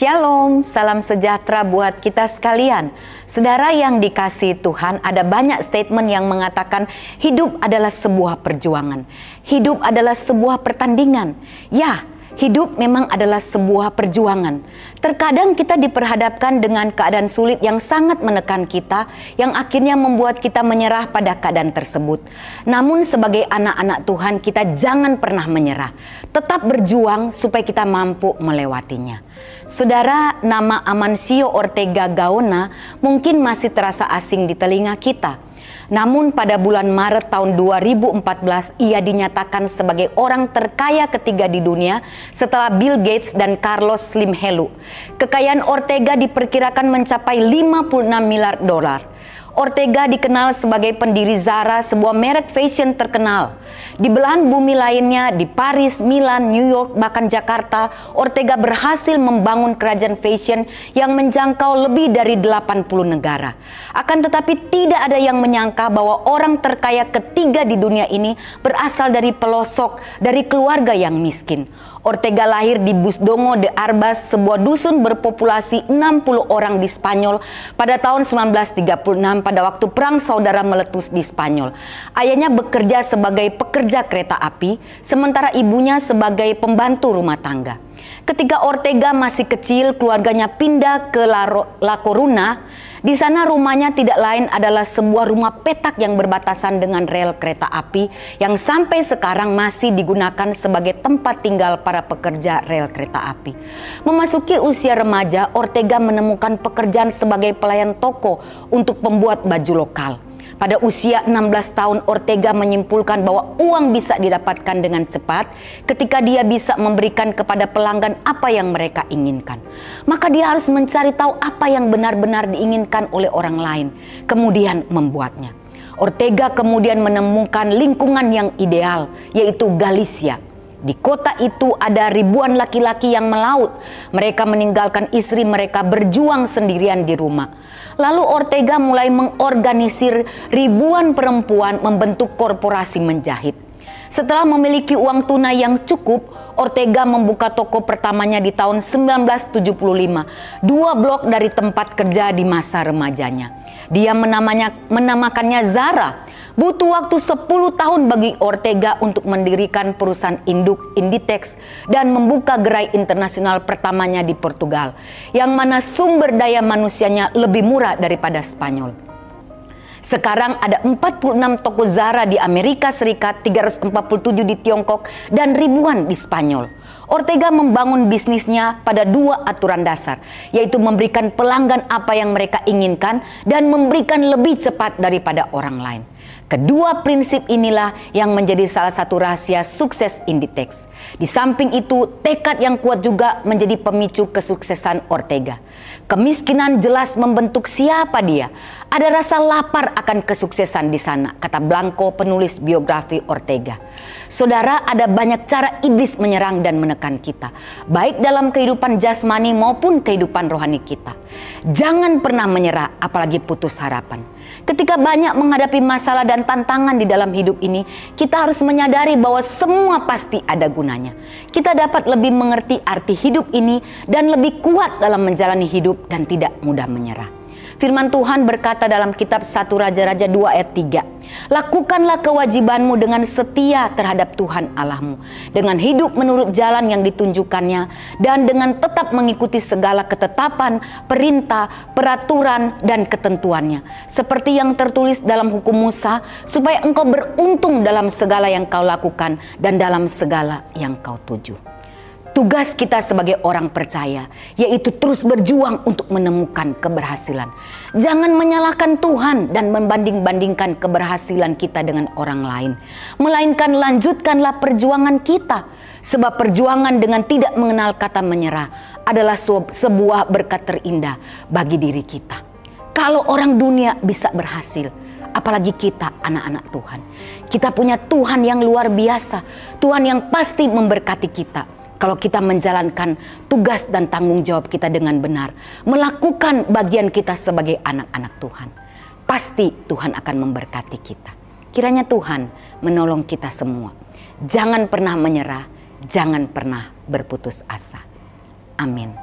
Shalom, salam sejahtera buat kita sekalian. Saudara yang dikasihi Tuhan, ada banyak statement yang mengatakan hidup adalah sebuah perjuangan. Hidup adalah sebuah pertandingan. Ya, hidup memang adalah sebuah perjuangan. Terkadang kita diperhadapkan dengan keadaan sulit yang sangat menekan kita, yang akhirnya membuat kita menyerah pada keadaan tersebut. Namun sebagai anak-anak Tuhan, kita jangan pernah menyerah. Tetap berjuang supaya kita mampu melewatinya. Saudara, nama Amancio Ortega Gaona mungkin masih terasa asing di telinga kita. Namun pada bulan Maret tahun 2014 ia dinyatakan sebagai orang terkaya ketiga di dunia setelah Bill Gates dan Carlos Slim Helú. Kekayaan Ortega diperkirakan mencapai 56 miliar dolar. Ortega dikenal sebagai pendiri Zara, sebuah merek fashion terkenal. Di belahan bumi lainnya, di Paris, Milan, New York, bahkan Jakarta, Ortega berhasil membangun kerajaan fashion yang menjangkau lebih dari 80 negara. Akan tetapi tidak ada yang menyangka bahwa orang terkaya ketiga di dunia ini berasal dari pelosok, dari keluarga yang miskin. Ortega lahir di Busdongo de Arbas, sebuah dusun berpopulasi 60 orang di Spanyol pada tahun 1936 pada waktu Perang Saudara meletus di Spanyol. Ayahnya bekerja sebagai pekerja kereta api, sementara ibunya sebagai pembantu rumah tangga. Ketika Ortega masih kecil, keluarganya pindah ke La Coruna. Di sana rumahnya tidak lain adalah sebuah rumah petak yang berbatasan dengan rel kereta api yang sampai sekarang masih digunakan sebagai tempat tinggal para pekerja rel kereta api. Memasuki usia remaja, Ortega menemukan pekerjaan sebagai pelayan toko untuk pembuat baju lokal. Pada usia 16 tahun, Ortega menyimpulkan bahwa uang bisa didapatkan dengan cepat ketika dia bisa memberikan kepada pelanggan apa yang mereka inginkan. Maka dia harus mencari tahu apa yang benar-benar diinginkan oleh orang lain, kemudian membuatnya. Ortega kemudian menemukan lingkungan yang ideal, yaitu Galicia. Di kota itu ada ribuan laki-laki yang melaut. Mereka meninggalkan istri mereka berjuang sendirian di rumah. Lalu Ortega mulai mengorganisir ribuan perempuan membentuk korporasi menjahit. Setelah memiliki uang tunai yang cukup, Ortega membuka toko pertamanya di tahun 1975, 2 blok dari tempat kerja di masa remajanya. Dia menamakannya Zara. Butuh waktu 10 tahun bagi Ortega untuk mendirikan perusahaan induk Inditex dan membuka gerai internasional pertamanya di Portugal, yang mana sumber daya manusianya lebih murah daripada Spanyol. Sekarang ada 46 toko Zara di Amerika Serikat, 347 di Tiongkok, dan ribuan di Spanyol. Ortega membangun bisnisnya pada 2 aturan dasar, yaitu memberikan pelanggan apa yang mereka inginkan dan memberikan lebih cepat daripada orang lain. Kedua prinsip inilah yang menjadi salah satu rahasia sukses Inditex. Di samping itu, tekad yang kuat juga menjadi pemicu kesuksesan Ortega. Kemiskinan jelas membentuk siapa dia. Ada rasa lapar akan kesuksesan di sana, kata Blanco, penulis biografi Ortega. Saudara, ada banyak cara iblis menyerang dan menekan kita, baik dalam kehidupan jasmani maupun kehidupan rohani kita. Jangan pernah menyerah, apalagi putus harapan. Ketika banyak menghadapi masalah dan tantangan di dalam hidup ini, kita harus menyadari bahwa semua pasti ada gunanya. Kita dapat lebih mengerti arti hidup ini dan lebih kuat dalam menjalani hidup dan tidak mudah menyerah. Firman Tuhan berkata dalam kitab 1 Raja-Raja 2 ayat 3, "Lakukanlah kewajibanmu dengan setia terhadap Tuhan Allahmu, dengan hidup menurut jalan yang ditunjukkannya, dan dengan tetap mengikuti segala ketetapan, perintah, peraturan, dan ketentuannya, seperti yang tertulis dalam hukum Musa, supaya engkau beruntung dalam segala yang kau lakukan dan dalam segala yang kau tuju." Tugas kita sebagai orang percaya yaitu terus berjuang untuk menemukan keberhasilan. Jangan menyalahkan Tuhan dan membanding-bandingkan keberhasilan kita dengan orang lain, melainkan lanjutkanlah perjuangan kita. Sebab perjuangan dengan tidak mengenal kata menyerah adalah sebuah berkat terindah bagi diri kita. Kalau orang dunia bisa berhasil, apalagi kita anak-anak Tuhan. Kita punya Tuhan yang luar biasa, Tuhan yang pasti memberkati kita. Kalau kita menjalankan tugas dan tanggung jawab kita dengan benar, melakukan bagian kita sebagai anak-anak Tuhan, pasti Tuhan akan memberkati kita. Kiranya Tuhan menolong kita semua. Jangan pernah menyerah, jangan pernah berputus asa. Amin.